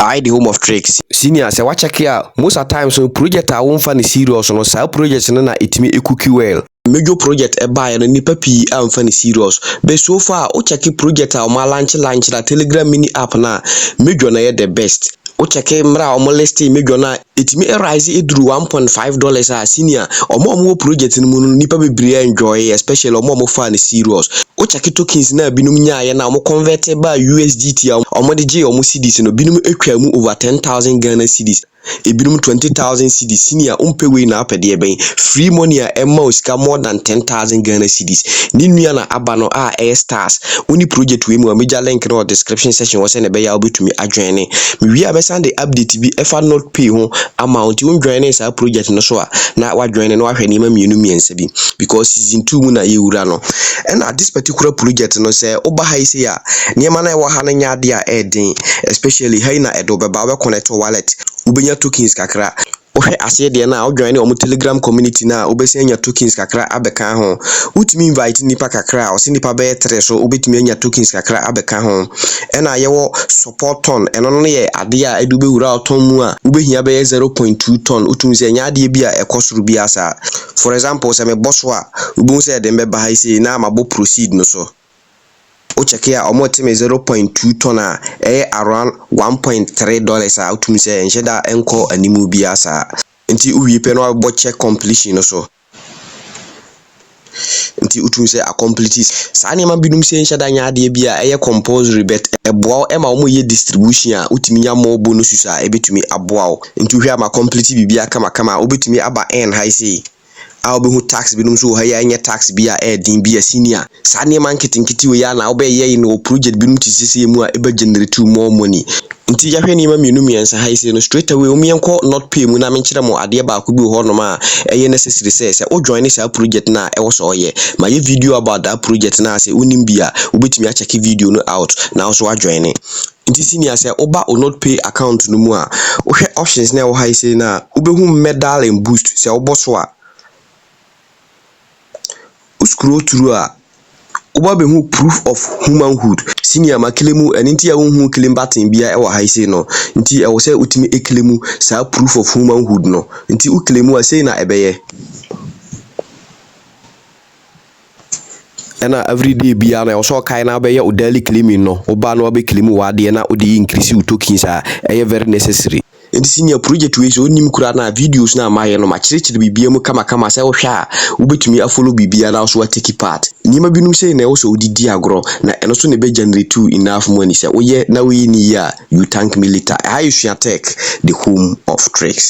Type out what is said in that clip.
I the home of tricks. Senior say what check here most of times so project I won't find serious no say project na itimi ekuki well. Major project e buy no nipa pi amfa serious. But so far o check project a o ma launch na Telegram mini app na major na the best. O check mra o mo list major na itimi rise eduru $1.5 a senior omo project no mu nipa bebre enjoy especially omo fan serious. O check tokens na binum nyaaya na omo convert by USDT omo de je omo cedis no binum etwa mu over 10,000 Ghana cedis. Ebinum 20,000 cedis senior umpewe na apede ben free money a emma osika more than 10,000 Ghana cedis ni nua na abano a stars oni project we mu major link no description section wo se na be ya obetumi adwene me wi abesa de update bi efa not pay ho amount won dwene sa project no so a na wadwene no ahwe ni ma mienu miensa bi because season 2 mu na ye wura no and at this particular project no say oba ha ise ya niema na e wo ha na nya de a eden especially hai na edo be ba we connect wallet ubenya tokens kakra ohwe ase de na odwane omo Telegram community na obesi anya tokens kakra abeka ho utimi invite nipa kakra o se nipa be 3 so obetimi anya tokens kakra abeka ho ena yewo support ton eno no ye ade a edube wura oton mu a ubehia be 0.2 ton utumi se anya ade bi a ekosuru bi asa for example se me bosso a ubu se de mbe ba ha ise na mabo proceed no so o check here omo teme 0.2 ton a around $1.3 a utumi se enheda enko animu bi asa nti uwi pe no abo check completion no so nti utumi se a complete sa ne ma binum se enheda nya ade bi a compulsory bet eboa ema omo ye distribution a utumi nya mo bonus a ebetumi aboa nti hwe ama complete bibia kama obetumi aba n high say hu tax binum so ha ya nya tax bia din bia senior sa ne man kitinkiti we ya na obe ye no project binum tisisi mu a eba generate more money nti ya hwe ni ma mienu miensa ha ise no straight away o mienko not pay mu na menkyere mo ade ba ko bi ho no ma necessary say o join sa project na e wo so ye ma ye video about that project na say onim bia obetimi a check video no out na so wa join nti senior say oba o not pay account no mu a o hwe options na e wo ha ise na obehu medal and boost say obo so a scroll through oba be hu proof of humanhood senior maklemu enti ya hu claim button bia e wa ha ise no nti e wo se utimi eklemu sa proof of humanhood no nti uklemu a sei na ebeye ena everyday bia na so kai na be o daily claiming no oba no be claim wa de na o de increase u tokens a e very necessary nti senior project we so nim kura na videos na maye no ma kirikiri bibia mu kama say wo hwa ubetumi a follow bibia na so take part nima binum say na wo so odidi agro na eno so ne be generate enough money say wo ye na we ni ya you thank me later. I you share tech the home of tricks.